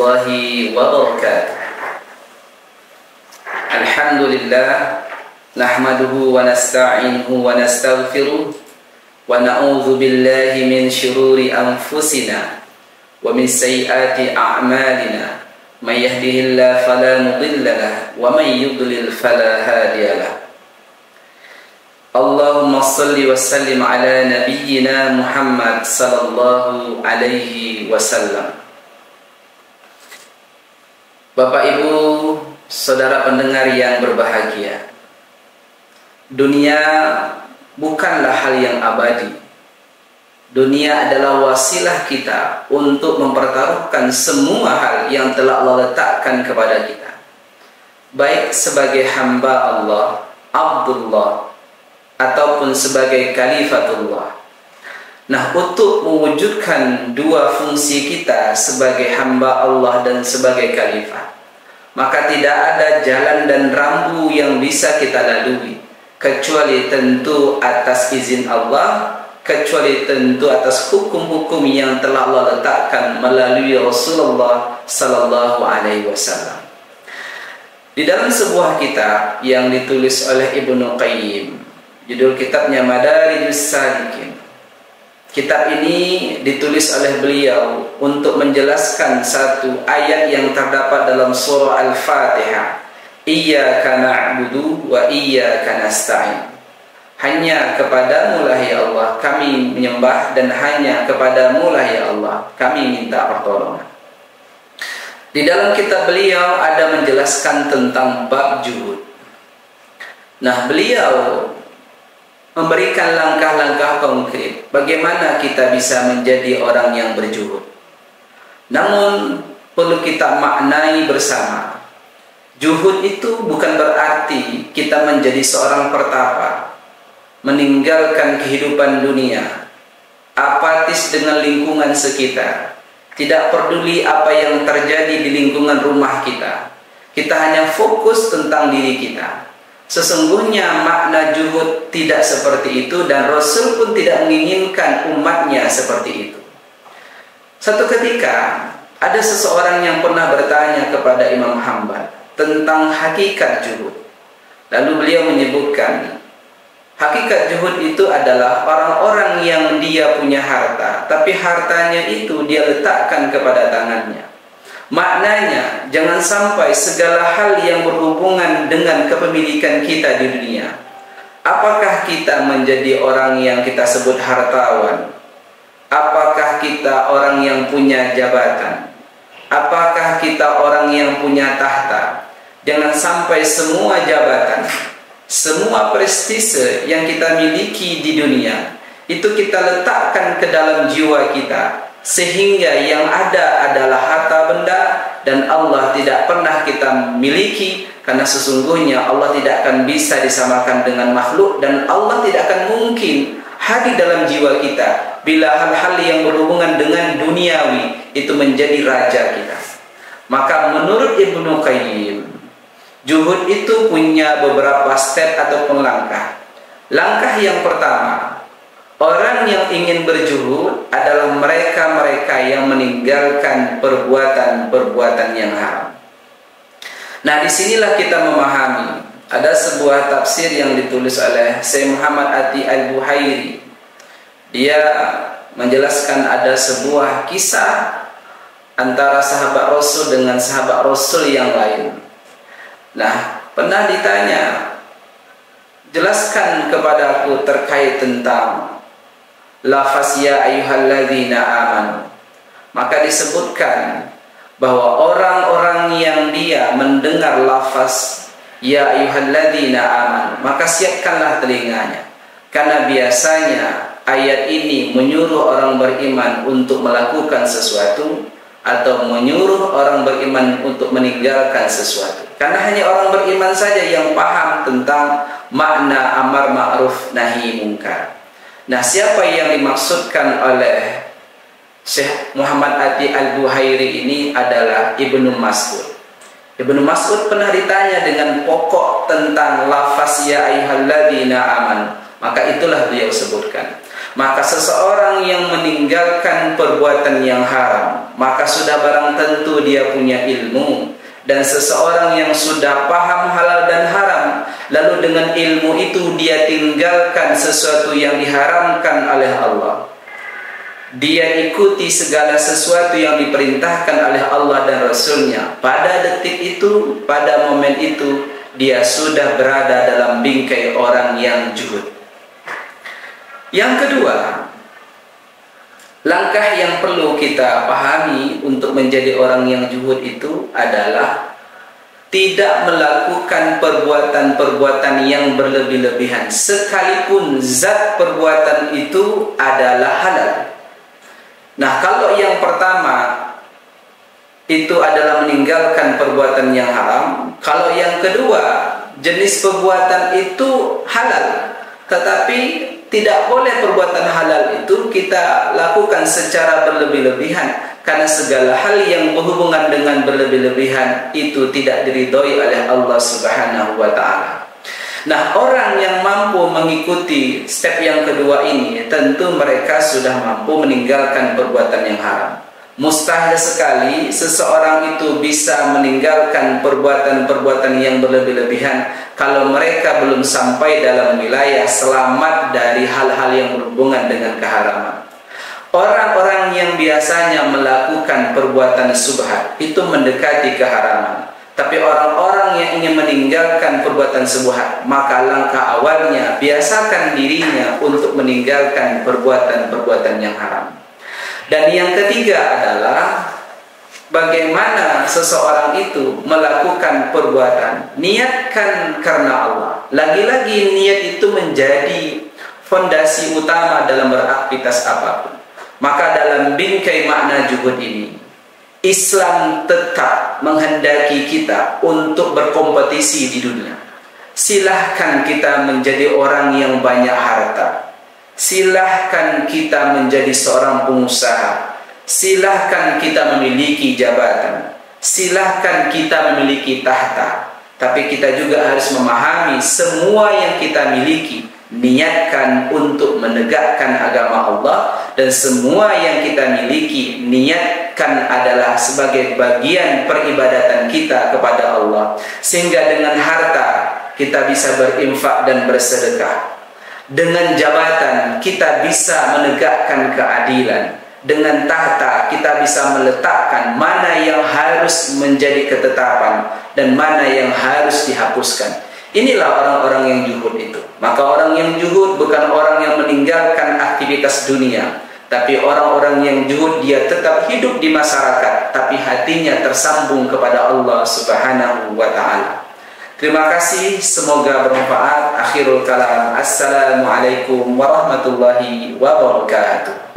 warahmatullahi wabarakatuh. Alhamdulillah, nahmaduhu wa nasta'inuhu wa nastaghfiruh wa na'udzu billahi min syururi anfusina wa min sayyiati a'malina. May yahdihillahu fala mudilla lahu wa may yudlil fala hadiya lahu. Allahumma salli wa sallim ala nabiyyina Muhammad sallallahu alaihi wasallam. Bapak Ibu, saudara pendengar yang berbahagia, dunia bukanlah hal yang abadi. Dunia adalah wasilah kita untuk mempertaruhkan semua hal yang telah Allah letakkan kepada kita, baik sebagai hamba Allah, Abdullah, ataupun sebagai Khalifatullah. Nah, untuk mewujudkan dua fungsi kita sebagai hamba Allah dan sebagai khalifah, maka tidak ada jalan dan rambu yang bisa kita lalui kecuali tentu atas izin Allah, kecuali tentu atas hukum-hukum yang telah Allah letakkan melalui Rasulullah sallallahu alaihi wasallam. Di dalam sebuah kitab yang ditulis oleh Ibnu Qayyim, judul kitabnya Madarijus Salikin. Kitab ini ditulis oleh beliau untuk menjelaskan satu ayat yang terdapat dalam surah Al-Fatihah. Iyyaka na'budu wa iyyaka nasta'in. Hanya kepadamu lah ya Allah kami menyembah, dan hanya kepadamu lah ya Allah kami minta pertolongan. Di dalam kitab beliau ada menjelaskan tentang bab juhud. Nah, beliau memberikan langkah-langkah konkret bagaimana kita bisa menjadi orang yang berjuhud. Namun perlu kita maknai bersama, juhud itu bukan berarti kita menjadi seorang pertapa, meninggalkan kehidupan dunia, apatis dengan lingkungan sekitar, tidak peduli apa yang terjadi di lingkungan rumah kita. Kita hanya fokus tentang diri kita. Sesungguhnya makna juhud tidak seperti itu, dan Rasul pun tidak menginginkan umatnya seperti itu. Satu ketika ada seseorang yang pernah bertanya kepada Imam Hanbal tentang hakikat juhud. Lalu beliau menyebutkan, hakikat juhud itu adalah orang-orang yang dia punya harta, tapi hartanya itu dia letakkan kepada tangannya. Maknanya, jangan sampai segala hal yang berhubungan dengan kepemilikan kita di dunia, apakah kita menjadi orang yang kita sebut hartawan, apakah kita orang yang punya jabatan, apakah kita orang yang punya tahta, jangan sampai semua jabatan, semua prestise yang kita miliki di dunia itu kita letakkan ke dalam jiwa kita, sehingga yang ada adalah harta benda, dan Allah tidak pernah kita miliki, karena sesungguhnya Allah tidak akan bisa disamakan dengan makhluk, dan Allah tidak akan mungkin hadir dalam jiwa kita bila hal-hal yang berhubungan dengan duniawi itu menjadi raja kita. Maka menurut Ibnu Qayyim, juhud itu punya beberapa step ataupun langkah. Langkah yang pertama, orang yang ingin berjuhud adalah mereka-mereka yang meninggalkan perbuatan-perbuatan yang haram. Nah, disinilah kita memahami, ada sebuah tafsir yang ditulis oleh Syekh Muhammad Ati Al-Buhairi. Dia menjelaskan ada sebuah kisah antara sahabat Rasul dengan sahabat Rasul yang lain. Nah, pernah ditanya, jelaskan kepadaku terkait tentang lafaz ya ayyuhalladzina amanu. Maka disebutkan bahwa orang-orang yang dia mendengar lafaz ya ayyuhalladzina amanu, maka siapkanlah telinganya, karena biasanya ayat ini menyuruh orang beriman untuk melakukan sesuatu atau menyuruh orang beriman untuk meninggalkan sesuatu. Karena hanya orang beriman saja yang paham tentang makna amar ma'ruf nahi mungkar. Nah, siapa yang dimaksudkan oleh Syekh Muhammad Ati Al-Buhairi ini adalah Ibnu Mas'ud. Ibnu Mas'ud pernah ditanya dengan pokok tentang lafaz ya ayyuhalladzina amanu, maka itulah beliau sebutkan. Maka seseorang yang meninggalkan perbuatan yang haram, maka sudah barang tentu dia punya ilmu. Dan seseorang yang sudah paham halal dan haram, lalu dengan ilmu itu dia tinggalkan sesuatu yang diharamkan oleh Allah, dia ikuti segala sesuatu yang diperintahkan oleh Allah dan Rasulnya, pada detik itu, pada momen itu, dia sudah berada dalam bingkai orang yang juhud. Yang kedua, langkah yang perlu kita pahami untuk menjadi orang yang juhud itu adalah tidak melakukan perbuatan-perbuatan yang berlebih-lebihan, sekalipun zat perbuatan itu adalah halal. Nah, kalau yang pertama itu adalah meninggalkan perbuatan yang haram, kalau yang kedua jenis perbuatan itu halal, tetapi tidak boleh perbuatan halal itu kita lakukan secara berlebih-lebihan, karena segala hal yang berhubungan dengan berlebih-lebihan itu tidak diridhoi oleh Allah Subhanahu wa Ta'ala. Nah, orang yang mampu mengikuti step yang kedua ini, tentu mereka sudah mampu meninggalkan perbuatan yang haram. Mustahil sekali seseorang itu bisa meninggalkan perbuatan-perbuatan yang berlebih-lebihan kalau mereka belum sampai dalam wilayah selamat dari hal-hal yang berhubungan dengan keharaman. Orang-orang yang biasanya melakukan perbuatan subhat itu mendekati keharaman. Tapi orang-orang yang ingin meninggalkan perbuatan subhat, maka langkah awalnya biasakan dirinya untuk meninggalkan perbuatan-perbuatan yang haram. Dan yang ketiga adalah bagaimana seseorang itu melakukan perbuatan, niatkan karena Allah. Lagi-lagi niat itu menjadi fondasi utama dalam beraktivitas apapun. Maka dalam bingkai makna juhud ini, Islam tetap menghendaki kita untuk berkompetisi di dunia. Silahkan kita menjadi orang yang banyak harta, silahkan kita menjadi seorang pengusaha, silahkan kita memiliki jabatan, silahkan kita memiliki tahta. Tapi kita juga harus memahami semua yang kita miliki, niatkan untuk menegakkan agama Allah, dan semua yang kita miliki niatkan adalah sebagai bagian peribadatan kita kepada Allah, sehingga dengan harta kita bisa berinfak dan bersedekah, dengan jabatan kita bisa menegakkan keadilan, dengan tahta kita bisa meletakkan mana yang harus menjadi ketetapan dan mana yang harus dihapuskan. Inilah orang-orang yang juhud itu. Maka orang yang juhud bukan orang yang meninggalkan aktivitas dunia, tapi orang-orang yang juhud dia tetap hidup di masyarakat, tapi hatinya tersambung kepada Allah Subhanahu wa Ta'ala. Terima kasih, semoga bermanfaat. Akhirul kalam, assalamualaikum warahmatullahi wabarakatuh.